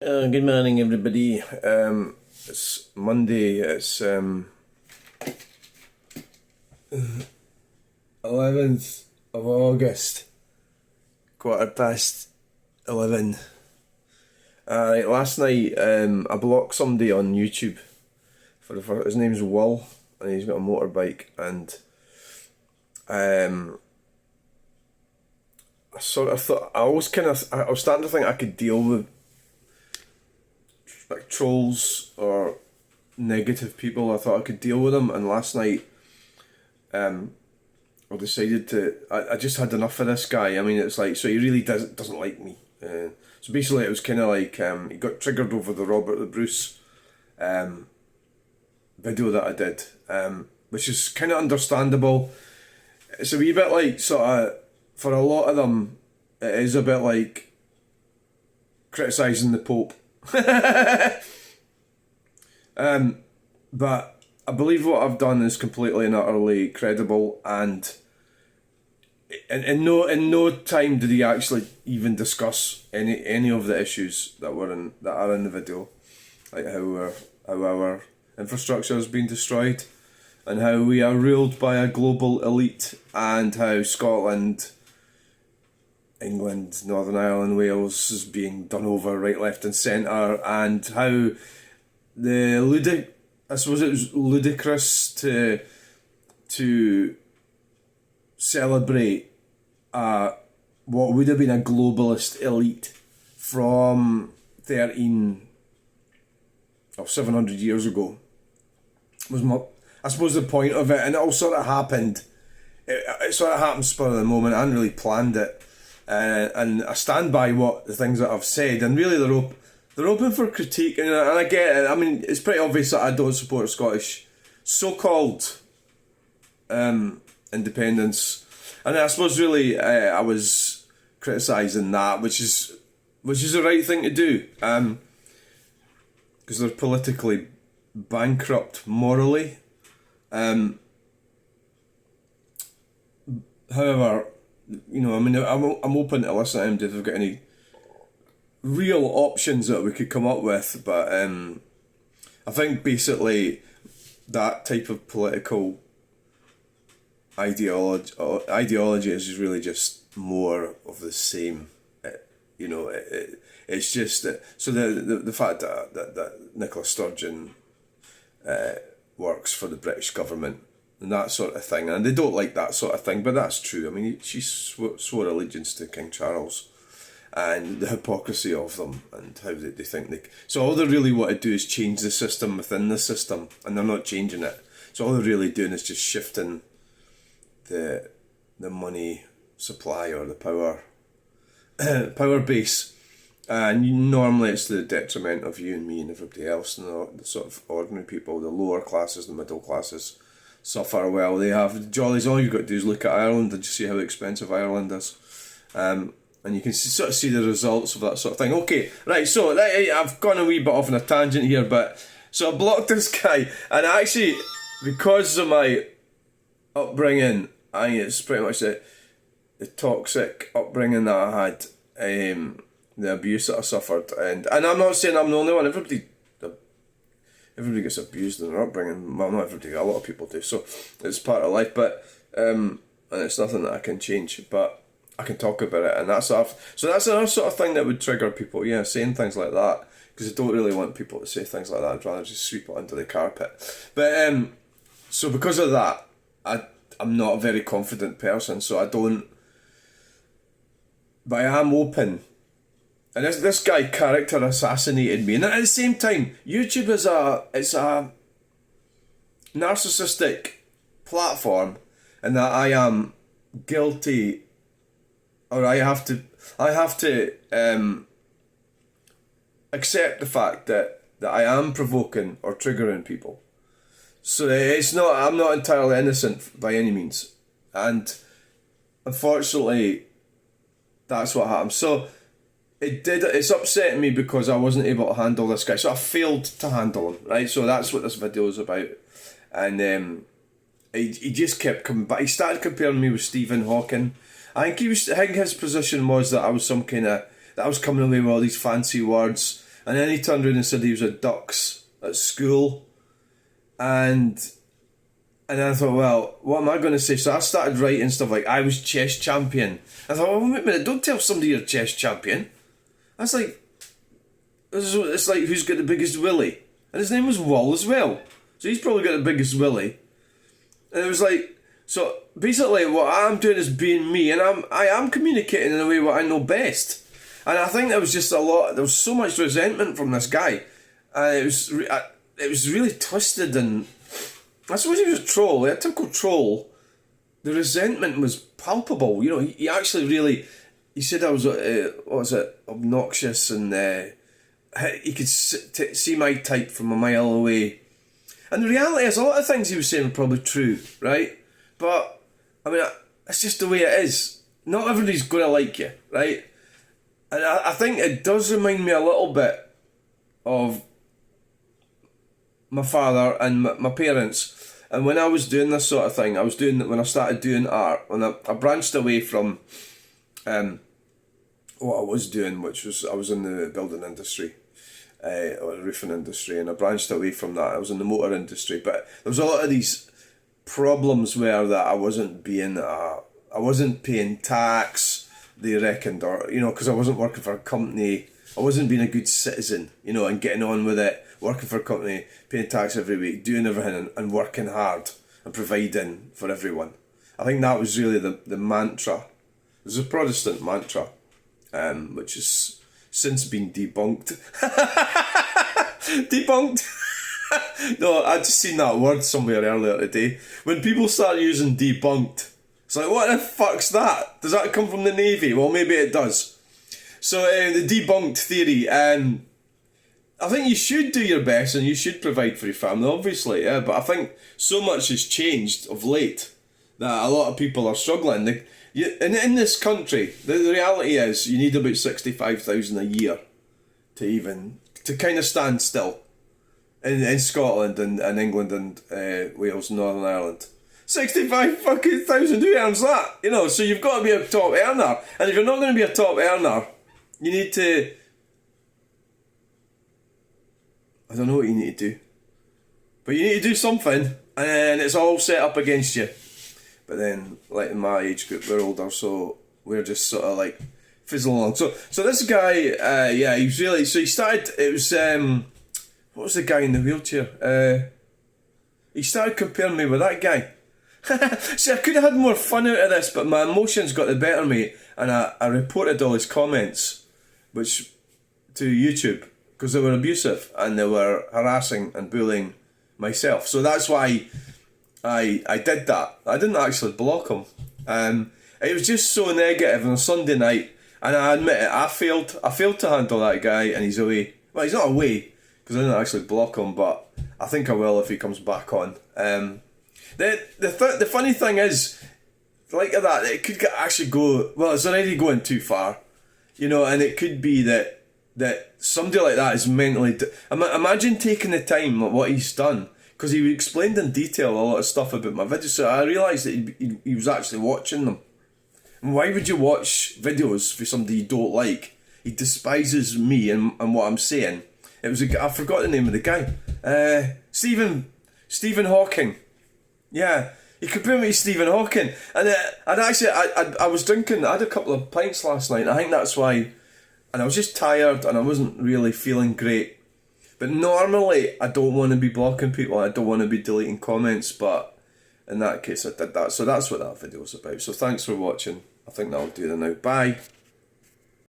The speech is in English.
Good morning, everybody. It's Monday. It's 11th of August, 11:15. Right, last night I blocked somebody on YouTube his name's Wull, and he's got a motorbike, and I sort of thought I was starting to think I could deal with like trolls or negative people. I thought I could deal with them, and last night I decided to. I just had enough of this guy. I mean, it's like, so he really doesn't like me. So basically, it was kind of like he got triggered over the Robert the Bruce video that I did, which is kind of understandable. It's a wee bit like sort of, for a lot of them, it is a bit like criticising the Pope. But I believe what I've done is completely and utterly credible, and in no time did he actually even discuss any of the issues that are in the video, like how our infrastructure has been destroyed, and how we are ruled by a global elite, and how Scotland, England, Northern Ireland, Wales is being done over right, left and centre, and how I suppose it was ludicrous to celebrate what would have been a globalist elite from 700 years ago. I suppose the point of it, and it all sort of happened. It sort of happened spur of the moment. I hadn't really planned it. And I stand by the things that I've said, and really they're open for critique, and I get it. I mean, it's pretty obvious that I don't support Scottish so-called independence, and I suppose really I was criticising that, which is the right thing to do, because they're politically bankrupt morally. However, you know, I mean, I'm open to listening to them if they've got any real options that we could come up with, but I think basically that type of political ideology is really just more of the same. It's just that. So the fact that Nicola Sturgeon works for the British government and that sort of thing, and they don't like that sort of thing, but that's true. I mean, she swore allegiance to King Charles, and the hypocrisy of them, and how they think so all they really want to do is change the system within the system, and they're not changing it. So all they're really doing is just shifting the money supply, or the power base, and normally it's to the detriment of you and me and everybody else, and the sort of ordinary people, the lower classes, the middle classes, suffer. Well, they have the jollies. All you've got to do is look at Ireland and just see how expensive Ireland is, and you can sort of see the results of that sort of thing. Okay, right, so I've gone a wee bit off on a tangent here, but so I blocked this guy, and actually, because of my upbringing, I think it's pretty much the toxic upbringing that I had, the abuse that I suffered, and I'm not saying I'm the only one. Everybody gets abused in their upbringing. Well, not everybody, a lot of people do. So it's part of life, but and it's nothing that I can change, but I can talk about it, and that's another sort of thing that would trigger people. Yeah, saying things like that, because I don't really want people to say things like that. I'd rather just sweep it under the carpet. But so because of that, I'm not a very confident person, so I don't. But I am open. And this guy character assassinated me, and at the same time, YouTube is a narcissistic platform, and that I am guilty, or I have to accept the fact that I am provoking or triggering people. So I'm not entirely innocent by any means, and unfortunately, that's what happened. So. It's upsetting me because I wasn't able to handle this guy. So I failed to handle him, right? So that's what this video is about. And he just kept coming back. He started comparing me with Stephen Hawking. I think his position was that I was some kind of that I was coming away with all these fancy words, And then he turned around and said he was a dux at school. And I thought, well, what am I going to say? So I started writing stuff like, I was chess champion. I thought, well, wait a minute, don't tell somebody you're chess champion. That's like, it's like, who's got the biggest Willie? And his name was Wull as well. So he's probably got the biggest Willie. And it was like, so basically what I'm doing is being me, and I am communicating in a way what I know best. And I think there was just there was so much resentment from this guy. And it was really twisted, and I suppose he was a troll, a typical troll. The resentment was palpable. You know, he actually really, he said I was, obnoxious, and he could see my type from a mile away. And the reality is, a lot of things he was saying were probably true, right? But, I mean, it's just the way it is. Not everybody's going to like you, right? And I think it does remind me a little bit of my father and my parents. And when I was doing this sort of thing, when I started doing art, when I branched away from what I was doing, which was, I was in the building industry, or the roofing industry, and I branched away from that. I was in the motor industry, but there was a lot of these problems where that I wasn't paying tax, they reckoned, or, you know, because I wasn't working for a company, I wasn't being a good citizen, you know, and getting on with it, working for a company, paying tax every week, doing everything, and working hard and providing for everyone. I think that was really the mantra. It was a Protestant mantra, which has since been debunked. Debunked. No, I just seen that word somewhere earlier today. When people start using debunked, it's like, what the fuck's that? Does that come from the Navy? Well, maybe it does. So the debunked theory, I think you should do your best and you should provide for your family, obviously, yeah, but I think so much has changed of late that a lot of people are struggling. In this country, the reality is you need about 65,000 a year to kind of stand still. In Scotland and England and Wales and Northern Ireland. 65 fucking thousand, who earns that? You know, so you've got to be a top earner. And if you're not going to be a top earner, you need to, I don't know what you need to do. But you need to do something, and it's all set up against you. But then, like in my age group, we're older, so we're just sort of like fizzling along. So this guy, he was really, so he started, it was, what was the guy in the wheelchair? He started comparing me with that guy. See, I could have had more fun out of this, but my emotions got the better of me, and I reported all his comments, which to YouTube, because they were abusive and they were harassing and bullying myself. So that's why I did that. I didn't actually block him. It was just so negative on a Sunday night, and I admit it, I failed to handle that guy, and he's away. Well, he's not away, because I didn't actually block him, but I think I will if he comes back on. The funny thing is, like that, it could actually go, well, it's already going too far, you know, and it could be that somebody like that is mentally... Imagine taking the time, like what he's done, because he explained in detail a lot of stuff about my videos, so I realised that he was actually watching them. And why would you watch videos for somebody you don't like? He despises me and what I'm saying. It was I forgot the name of the guy. Stephen Hawking. Yeah, he compared me to Stephen Hawking. And I was drinking, I had a couple of pints last night, and I think that's why, and I was just tired and I wasn't really feeling great. But normally I don't want to be blocking people, I don't want to be deleting comments, but in that case I did that. So that's what that video was about. So thanks for watching. I think that'll do it now. Bye.